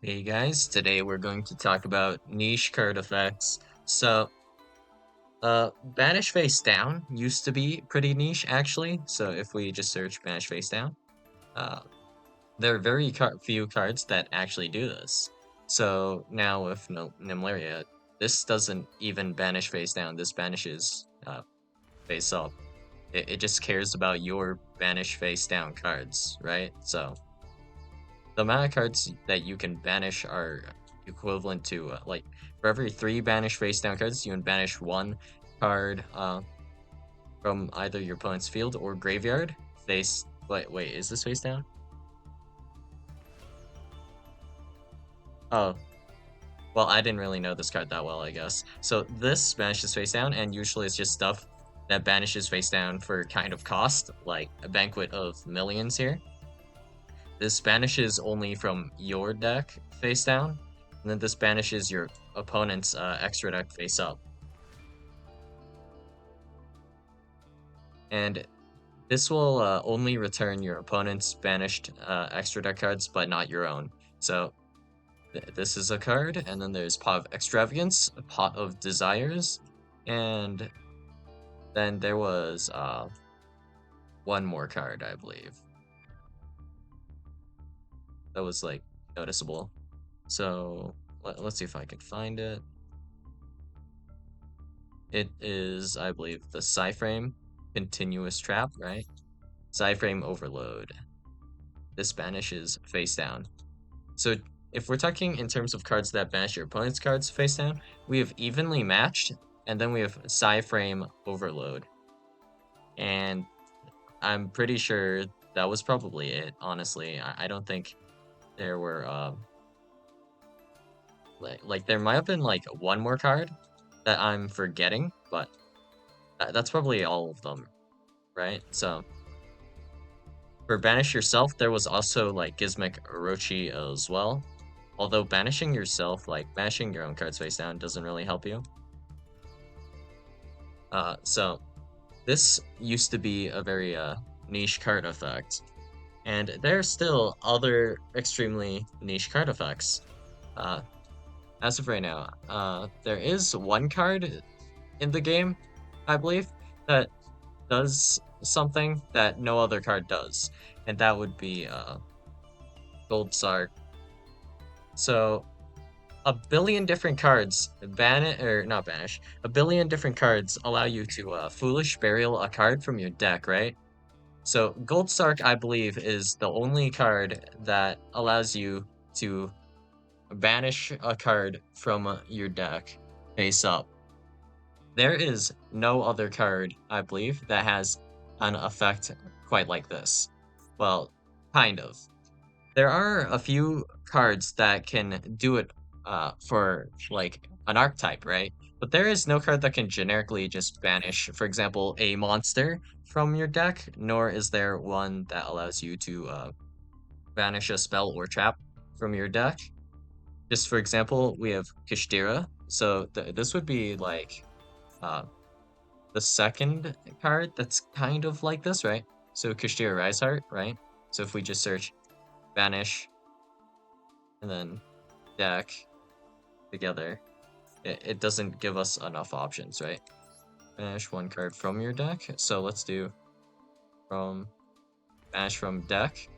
Hey guys, today we're going to talk about niche card effects. Banish Face Down used to be pretty niche actually. So if we just search Banish Face Down, uh, there are very few cards that actually do this. So now with no Nimlaria, this doesn't even banish face down. This banishes face up. It just cares about your banish face down cards, right? So the amount of cards that you can banish are equivalent to like for every three banish face down cards, you can banish one card from either your opponent's field or graveyard. Face wait, is this face down? Oh, well, I didn't really know this card that well, I guess. So this banishes face down, and usually it's just stuff that banishes face down for kind of cost, like a Banquet of Millions here. This banishes only from your deck face down, and then this banishes your opponent's extra deck face up. And this will only return your opponent's banished extra deck cards, but not your own. So this is a card, and then there's Pot of Extravagance, a Pot of Desires, and then there was one more card, I believe, that was like noticeable. So let's see if I can find it. It is, I believe, the Psyframe Continuous Trap, right? Psyframe Overload. This banishes face down. So if we're talking in terms of cards that banish your opponent's cards face down, we have Evenly Matched, and then we have Psyframe Overload. And I'm pretty sure that was probably it, honestly. I don't think there were like there might have been like one more card that I'm forgetting, but that's probably all of them, right? So for Banish Yourself, there was also like Gizmic Orochi as well. Although banishing yourself, like banishing your own cards face down, doesn't really help you. So this used to be a very niche card effect, and there are still other extremely niche card effects. Uh, as of right now, there is one card in the game, I believe, that does something that no other card does, and that would be Gold Sark. So a billion different cards ban it or not banish. A billion different cards allow you to foolish burial a card from your deck, right? So Gold Sark, I believe, is the only card that allows you to banish a card from your deck face up. There is no other card, I believe, that has an effect quite like this. Well, kind of. There are a few cards that can do it for like an archetype, right? But there is no card that can generically just banish, for example, a monster from your deck, nor is there one that allows you to banish a spell or trap from your deck. Just for example, we have Kishtira. So this would be like uh, the second card that's kind of like this, right? So Kishtira Riseheart, right? So if we just search banish and then deck together, it doesn't give us enough options, right? Banish one card from your deck. So let's do from banish from deck,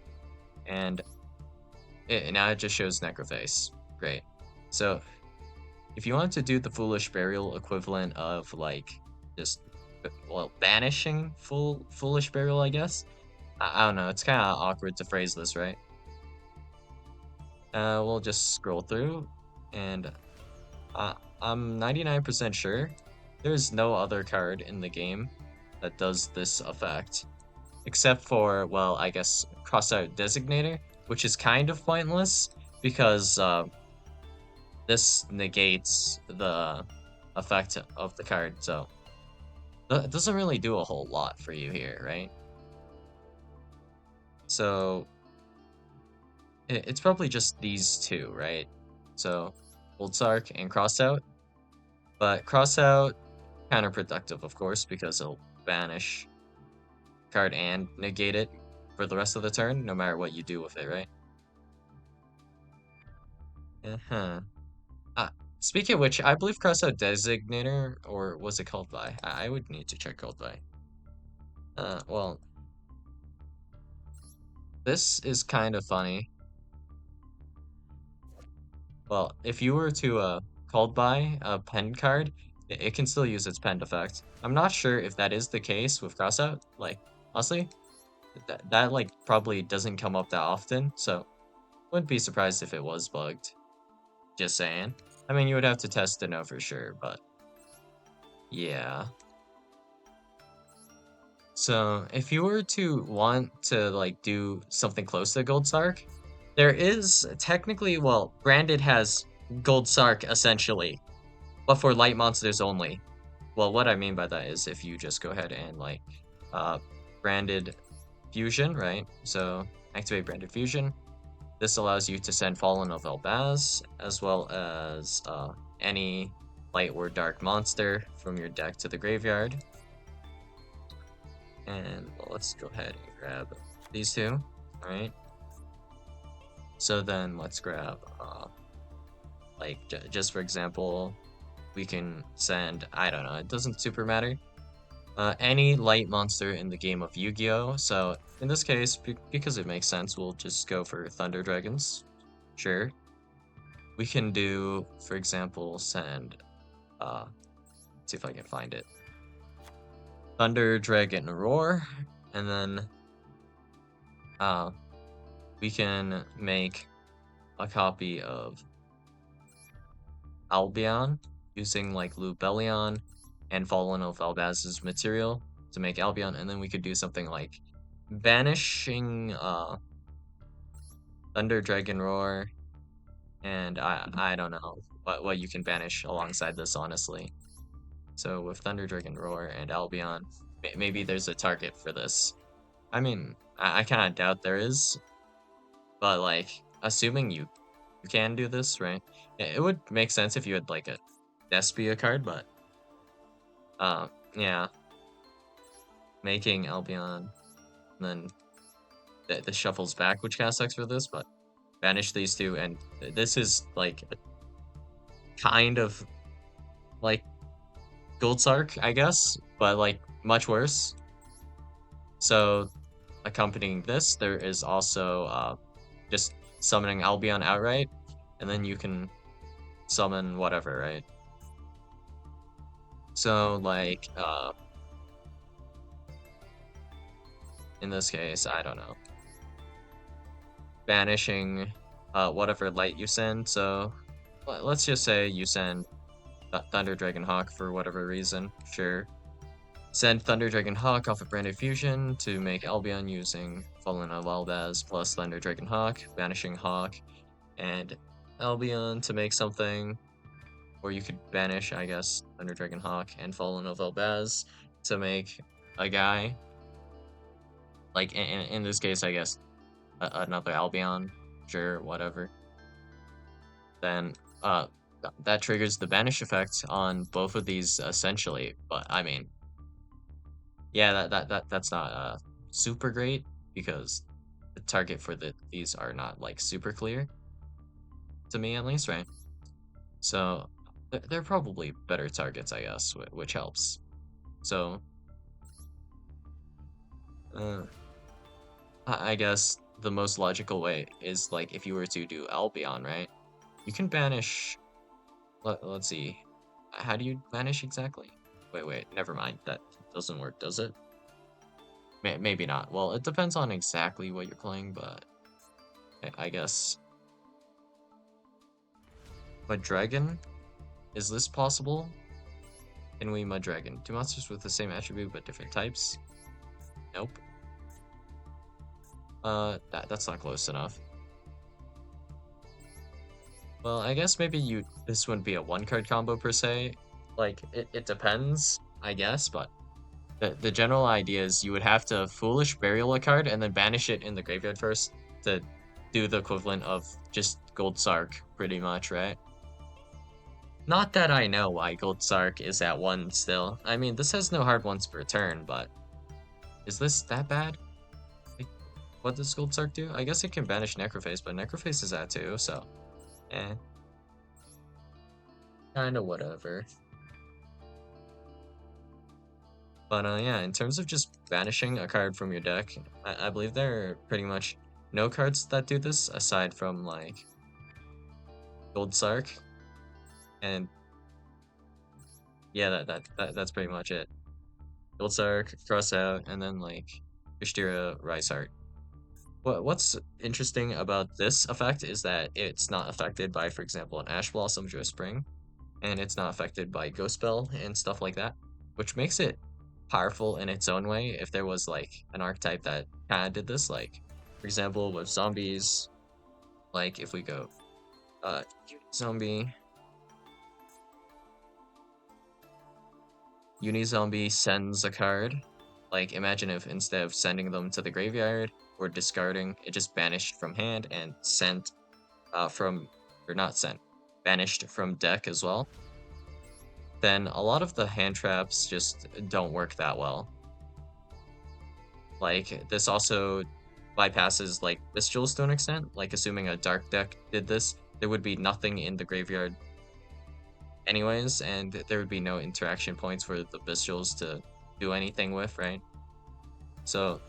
and now it just shows Necroface. Great. So if you want to do the Foolish Burial equivalent of like just well banishing Foolish Burial, I guess. I don't know. It's kind of awkward to phrase this, right? We'll just scroll through, and I'm 99% sure there's no other card in the game that does this effect. Except for, well, I guess Crossout Designator, which is kind of pointless because this negates the effect of the card, so it doesn't really do a whole lot for you here, right? So it's probably just these two, right? So Old Sark and Crossout, but Crossout counterproductive, of course, because it'll banish card and negate it for the rest of the turn, no matter what you do with it, right? Uh-huh. Uh, Speaking of which, I believe Crossout Designator, or was it called by? I would need to check called by. Well, this is kind of funny. Well, if you were to called by a pen card, it can still use its pen effect. I'm not sure if that is the case with Crossout. Like, honestly, that like probably doesn't come up that often, so wouldn't be surprised if it was bugged. Just saying. I mean, you would have to test to know for sure, but yeah. So if you were to want to like do something close to Gold Sark, there is technically, well, Branded has Gold Sark essentially, but for light monsters only. Well, what I mean by that is if you just go ahead and like uh Branded Fusion, right? So activate Branded Fusion. This allows you to send Fallen of Elbaz as well as any light or dark monster from your deck to the graveyard. And well, let's go ahead and grab these two. Alright. So then let's grab, like, just for example, we can send, I don't know, it doesn't super matter. Any light monster in the game of Yu-Gi-Oh! So in this case, because it makes sense, we'll just go for Thunder Dragons. Sure. We can do, for example, send, let's see if I can find it. Thunder Dragon Roar, and then, uh, we can make a copy of Albion using like Lubellion and Fallen of Albaz's material to make Albion, and then we could do something like Banishing Thunder Dragon Roar, and I don't know what you can banish alongside this honestly. So with Thunder Dragon Roar and Albion, maybe there's a target for this. I mean, I kind of doubt there is, but like assuming you can do this, right? It would make sense if you had like a Despia card, but yeah, making Albion, and then the shuffles back, which kind of sucks for this, but banish these two, and this is like kind of like Gold Sark, I guess, but like much worse. So accompanying this, there is also just summoning Albion outright, and then you can summon whatever, right? So like in this case, I don't know, banishing whatever light you send. So let's just say you send Thunder Dragon Hawk for whatever reason. Sure. Send Thunder Dragon Hawk off of Branded Fusion to make Albion using Fallen of Albaz plus Thunder Dragon Hawk, banishing Hawk, and Albion to make something. Or you could banish, I guess, Thunder Dragon Hawk and Fallen of Albaz to make a guy. Like in this case, I guess another Albion, sure, whatever. Then that triggers the banish effect on both of these essentially. But I mean, yeah, that's not super great because the target for these are not like super clear to me at least, right? So they're probably better targets, I guess, which helps. So uh, I guess the most logical way is like if you were to do Albion, right? You can banish. Let's see. How do you banish exactly? Wait, never mind. That doesn't work, does it? Maybe not. Well, it depends on exactly what you're playing, but I guess. Mud Dragon? Is this possible? Can we Mud Dragon? Two monsters with the same attribute but different types? Nope. That's not close enough. Well, I guess maybe this wouldn't be a one card combo per se. Like, it depends, I guess, but the general idea is you would have to Foolish Burial a card and then banish it in the graveyard first to do the equivalent of just Gold Sark, pretty much, right? Not that I know why Gold Sark is at 1 still. I mean, this has no hard ones per turn, but is this that bad? Like, what does Gold Sark do? I guess it can banish Necrophase, but Necrophase is at 2, so eh. kind of whatever. But yeah, in terms of just banishing a card from your deck, I believe there are pretty much no cards that do this aside from like Gold Sark, and yeah, that's pretty much it. Gold Sark, Cross Out, and then like Kushtira, Rise Heart. What's interesting about this effect is that it's not affected by, for example, an Ash Blossom or a Spring, and it's not affected by Ghost Spell and stuff like that, which makes it powerful in its own way. If there was like an archetype that kind of did this, like for example with zombies, like if we go uh zombie Unizombie sends a card. Like imagine if instead of sending them to the graveyard or discarding, it just banished from hand and sent from or not sent, banished from deck as well. Then a lot of the hand traps just don't work that well. Like this also bypasses like Bestials to an extent. Like assuming a dark deck did this, there would be nothing in the graveyard anyways, and there would be no interaction points for the Bestials to do anything with, right? So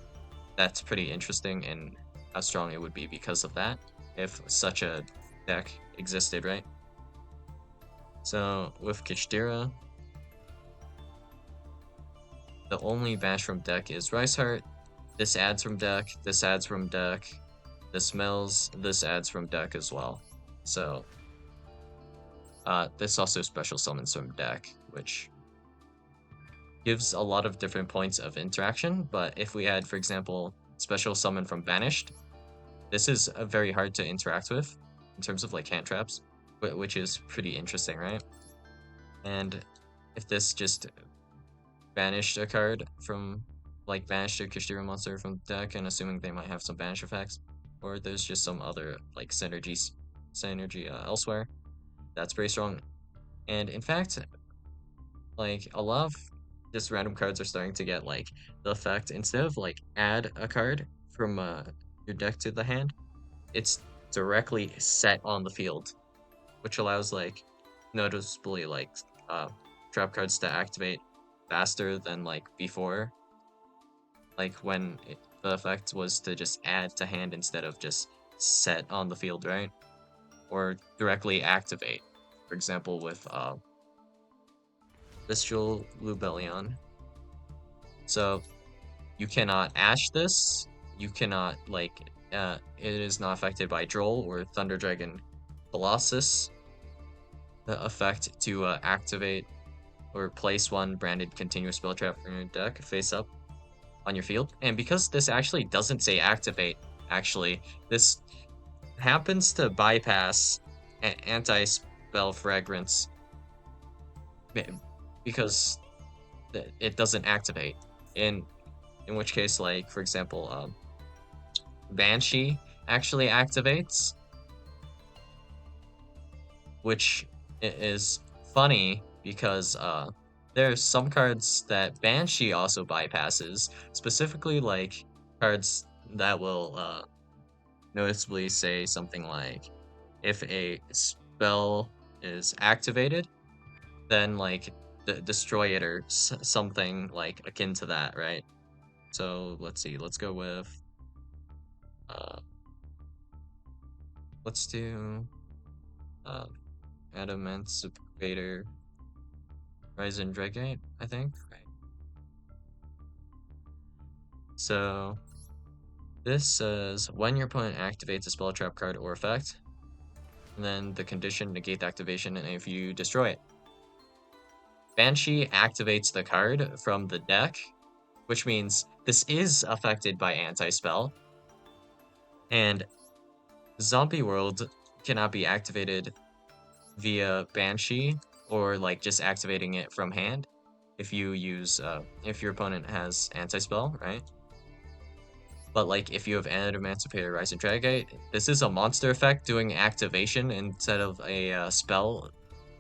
that's pretty interesting in how strong it would be because of that, if such a deck existed, right? So with Kishtira, the only bash from deck is Rice Heart. This adds from deck, this adds from deck, this mills, this adds from deck as well. So this also special summons from deck, which gives a lot of different points of interaction. But if we had, for example, special summon from banished, this is very hard to interact with in terms of like hand traps, which is pretty interesting, right? And if this just banished a card from like banished a Kishtira monster from deck, and assuming they might have some banish effects, or there's just some other like synergy elsewhere, that's pretty strong. And in fact, like a lot of just random cards are starting to get like the effect instead of like add a card from your deck to the hand, it's directly set on the field, which allows like noticeably like uh trap cards to activate faster than like before, like when the effect was to just add to hand instead of just set on the field, right? Or directly activate. For example, with Bestial Lubellion. So you cannot ash this. You cannot like it is not affected by Droll or Thunder Dragon Colossus. The effect to activate or place one branded continuous spell trap from your deck face up on your field. And because this actually doesn't say activate, actually, this happens to bypass anti-spell fragrance because it doesn't activate. In which case, like for example, Banshee actually activates, which is funny because there's some cards that Banshee also bypasses, specifically like cards that will noticeably say something like if a spell is activated, then like destroy it or something like akin to that, right? So let's see, let's go with uh let's do uh Adamantipator Ryzen Dragate, I think. Right. So this says when your opponent activates a spell trap card or effect, then the condition negate the activation and if you destroy it. Banshee activates the card from the deck, which means this is affected by anti-spell, and Zombie World cannot be activated via Banshee or like just activating it from hand if you use if your opponent has anti-spell, right? But like if you have Adamantipator Rise and Dragite, this is a monster effect doing activation instead of a spell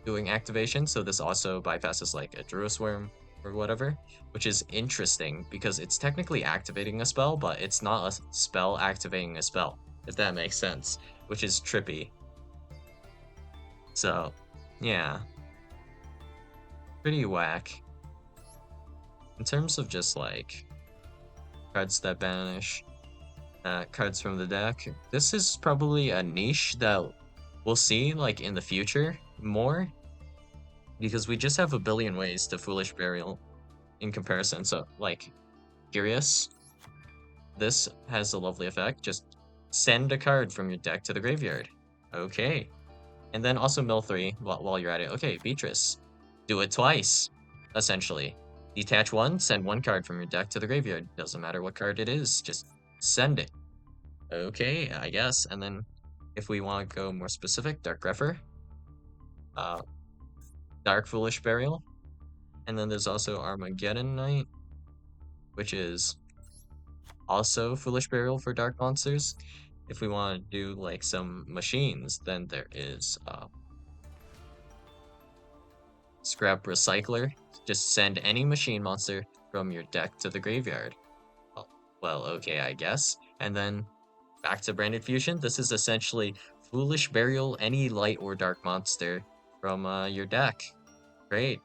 doing activation, so this also bypasses like a Druis Worm or whatever, which is interesting because it's technically activating a spell, but it's not a spell activating a spell, if that makes sense, which is trippy. So, yeah. pretty whack. In terms of just like cards that banish cards from the deck, this is probably a niche that we'll see like in the future more because we just have a billion ways to Foolish Burial in comparison. So like curious, this has a lovely effect. Just send a card from your deck to the graveyard. Okay. And then also mill 3 while you're at it. Okay, Beatrice. Do it twice, essentially. Detach one, send one card from your deck to the graveyard. Doesn't matter what card it is, just send it. Okay, I guess. And then if we want to go more specific, Dark Grepher, uh, Dark Foolish Burial, and then there's also Armageddon Knight, which is also Foolish Burial for Dark Monsters. If we want to do like some machines, then there is Scrap Recycler. Just send any machine monster from your deck to the graveyard. Well, okay, I guess. And then back to Branded Fusion. This is essentially Foolish Burial any light or dark monster from your deck. Great.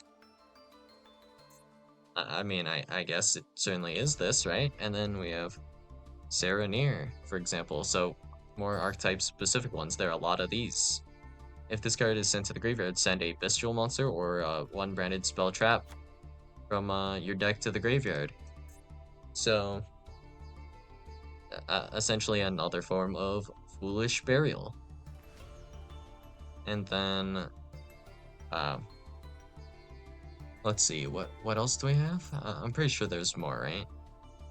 I mean, I guess it certainly is this, right? And then we have Serenir, for example. So more archetype-specific ones. There are a lot of these. If this card is sent to the graveyard, send a Bestial monster or one branded spell trap from your deck to the graveyard. So, essentially another form of Foolish Burial. And then, uh, let's see, what else do we have? I'm pretty sure there's more, right?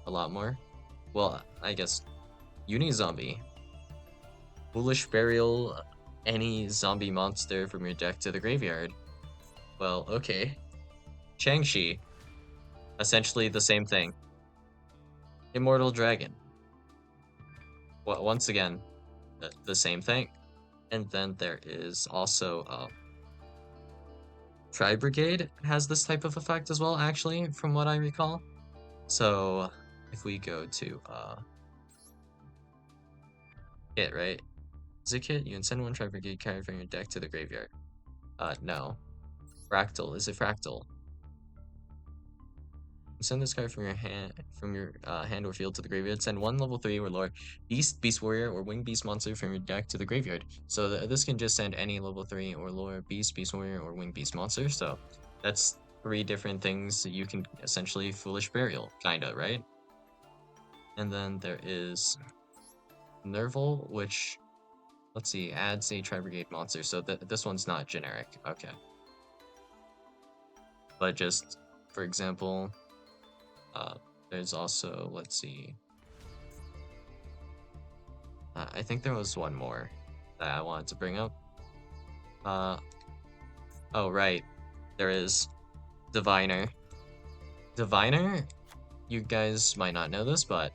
A lot more. Well, I guess Zombie. Foolish Burial any zombie monster from your deck to the graveyard. Well, okay. Changshi. Essentially the same thing. Immortal Dragon. Well, once again, the same thing. And then there is also Tri Brigade has this type of effect as well, actually, from what I recall. So if we go to Kit, right? Is it Kit? You can send one Tri Brigade card from your deck to the graveyard. No. Fractal. Is it Fractal? Send this card from your hand or field to the graveyard. Send one level 3 or lower Beast, Beast Warrior, or Winged Beast monster from your deck to the graveyard. So this can just send any level 3 or lower Beast, Beast Warrior, or Winged Beast monster. So that's 3 different things that you can essentially Foolish Burial, kinda, right? And then there is Nerval, which, let's see, adds a Tri-Brigade monster. So this one's not generic. Okay. But just, for example, there's also, let's see. I think there was one more that I wanted to bring up. Oh, right. There is Diviner. Diviner, you guys might not know this, but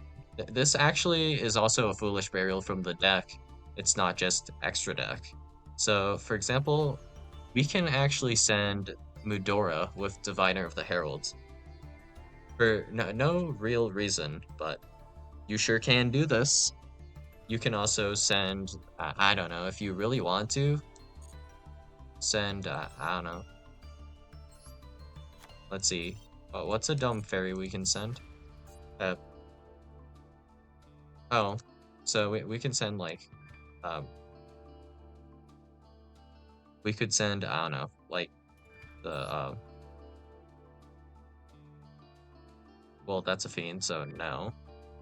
this actually is also a Foolish Burial from the deck. It's not just extra deck. So, for example, we can actually send Mudora with Diviner of the Herald. For no real reason, but you sure can do this. You can also send, I don't know, if you really want to, send, I don't know. Let's see. What's a dumb fairy we can send? Oh, so we can send, like, um, we could send, I don't know, like, the, well, that's a fiend, so no.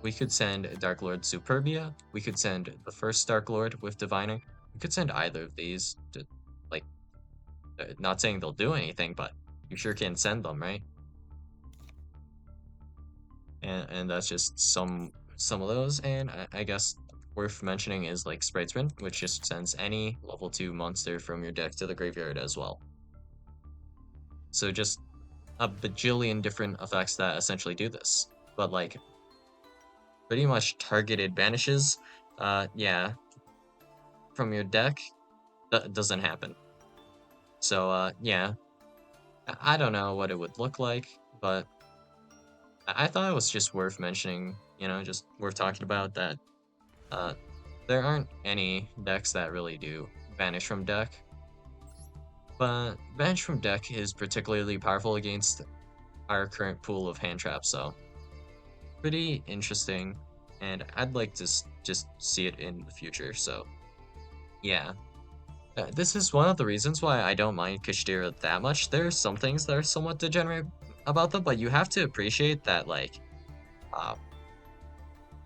We could send Dark Lord Superbia. We could send the first Dark Lord with Diviner. We could send either of these to, like, not saying they'll do anything, but you sure can send them, right? And that's just some of those. And I guess worth mentioning is like Spritesman, which just sends any level 2 monster from your deck to the graveyard as well. So just a bajillion different effects that essentially do this. But like pretty much targeted banishes, yeah, from your deck, that doesn't happen. So yeah, I don't know what it would look like, but I thought it was just worth mentioning, you know, just worth talking about that there aren't any decks that really do banish from deck. But Banish from deck is particularly powerful against our current pool of hand traps, so pretty interesting, and I'd like to just see it in the future, so yeah. This is one of the reasons why I don't mind Kashtira that much. There are some things that are somewhat degenerate about them, but you have to appreciate that, like, uh,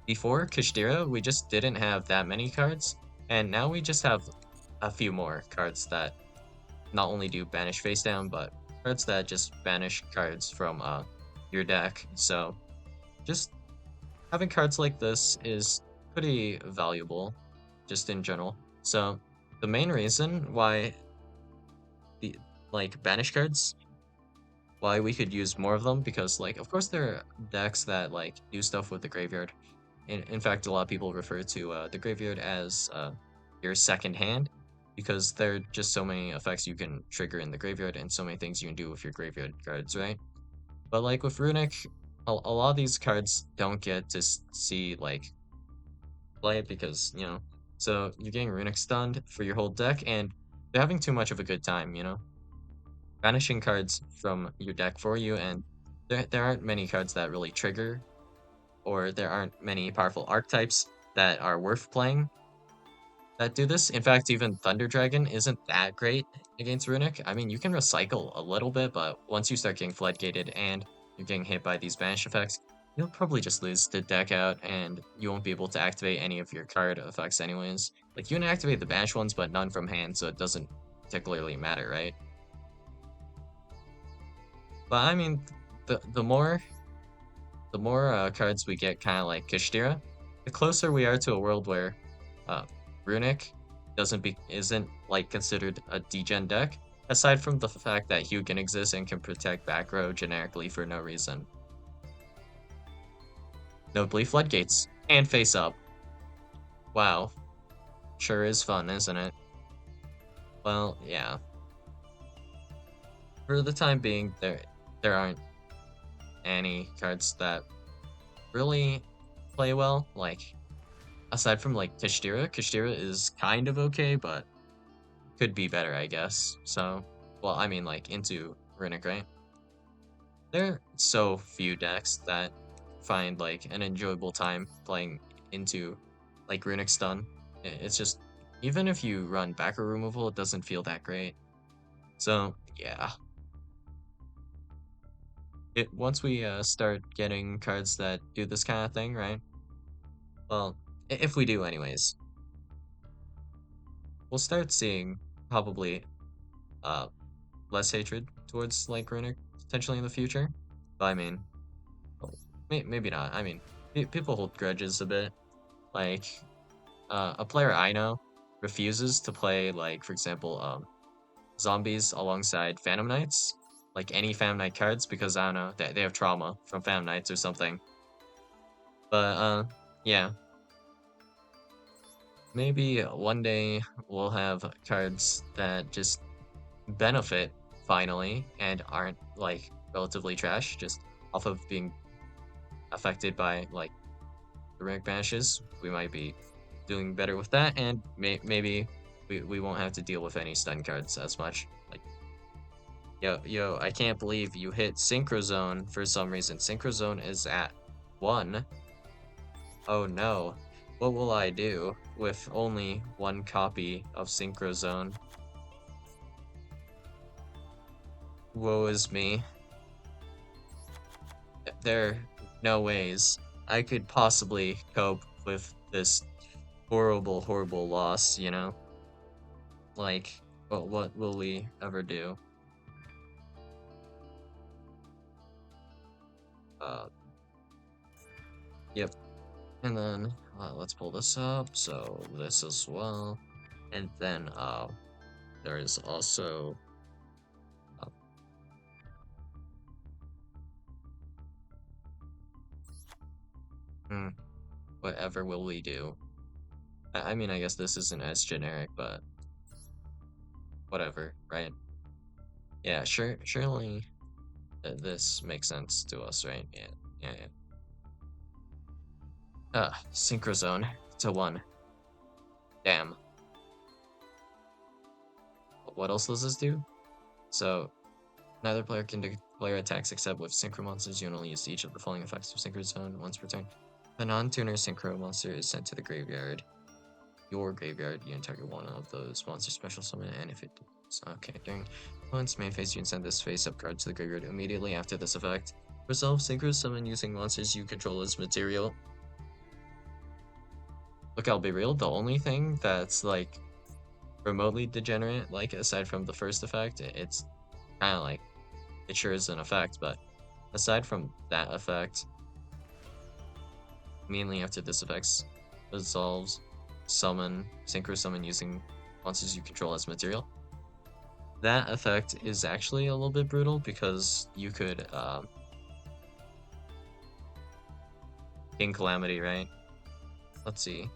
before Kashtira, we just didn't have that many cards, and now we just have a few more cards that not only do banish face down, but cards that just banish cards from your deck. So just having cards like this is pretty valuable, just in general. So the main reason why the like banish cards, why we could use more of them, because like of course there are decks that like do stuff with the graveyard. In fact, a lot of people refer to the graveyard as your second hand because there are just so many effects you can trigger in the graveyard and so many things you can do with your graveyard cards, right? But like with Runic, a lot of these cards don't get to see like play because, so you're getting Runic stunned for your whole deck and they're having too much of a good time, banishing cards from your deck for you, and there aren't many cards that really trigger, or there aren't many powerful archetypes that are worth playing that do this. In fact, even Thunder Dragon isn't that great against Runic. I mean, you can recycle a little bit, but once you start getting floodgated and you're getting hit by these banish effects, you'll probably just lose the deck out and you won't be able to activate any of your card effects anyways. Like, you can activate the banish ones, but none from hand, so it doesn't particularly matter, right? But I mean, the more cards we get, kind of like Kashtira, the closer we are to a world where uh, Runic isn't like considered a degen deck, aside from the fact that Hugin exists and can protect back row generically for no reason. Notably, Floodgates and Face Up. Wow, sure is fun, isn't it? Well, yeah. For the time being, there aren't any cards that really play well. Like, aside from like Kashtira is kind of okay, but could be better, I guess. So, well, I mean, like into Runic, right? There are so few decks that find like an enjoyable time playing into like Runic Stun. It's just, even if you run backer removal, it doesn't feel that great. So yeah, once we start getting cards that do this kind of thing, right? Well, if we do, anyways, we'll start seeing probably uh less hatred towards like Runic potentially in the future. But I mean, well, maybe not. I mean, people hold grudges a bit. Like, a player I know refuses to play, like, for example, zombies alongside Phantom Knights, like any Phantom Knight cards, because I don't know, they have trauma from Phantom Knights or something. But yeah, maybe one day we'll have cards that just benefit finally and aren't like relatively trash, just off of being affected by like the rank banishes. We might be doing better with that, and maybe we won't have to deal with any stun cards as much. Like, yo, I can't believe you hit Synchro Zone for some reason. Synchro Zone is at 1. Oh no. What will I do with only one copy of Synchro Zone? Woe is me. There are no ways I could possibly cope with this horrible, horrible loss. Like, what will we ever do? Uh, yep. And then, let's pull this up, so this as well. And then, there is also, uh, hmm, whatever will we do? I mean, I guess this isn't as generic, but whatever, right? Yeah, surely this makes sense to us, right? Yeah, yeah, yeah. Synchrozone to 1. Damn. What else does this do? So neither player can declare attacks except with synchro monsters. You can only use each of the following effects of synchro zone once per turn. The non-tuner synchro monster is sent to the graveyard. Your graveyard, you can target one of those monsters special summon, and if it does, okay, during opponent's main phase, you can send this face-up card to the graveyard immediately after this effect. Resolve synchro summon using monsters you control as material. Look, I'll be real, the only thing that's like remotely degenerate, like aside from the first effect, it's kind of like it sure is an effect, but aside from that effect, mainly after this effect resolves, synchro summon using monsters you control as material. That effect is actually a little bit brutal because you could King Calamity, right? Let's see.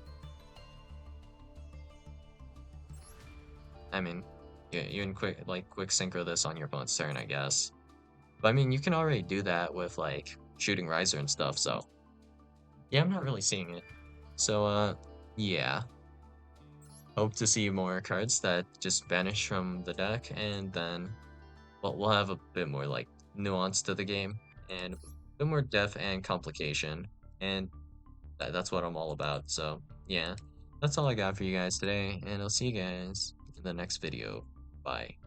I mean, you can quick synchro this on your opponent's turn, I guess. But I mean, you can already do that with like shooting Riser and stuff, so yeah, I'm not really seeing it. So yeah. Hope to see more cards that just vanish from the deck, and then well, we'll have a bit more like nuance to the game and a bit more depth and complication, and that's what I'm all about. So yeah, that's all I got for you guys today, and I'll see you guys in the next video. Bye.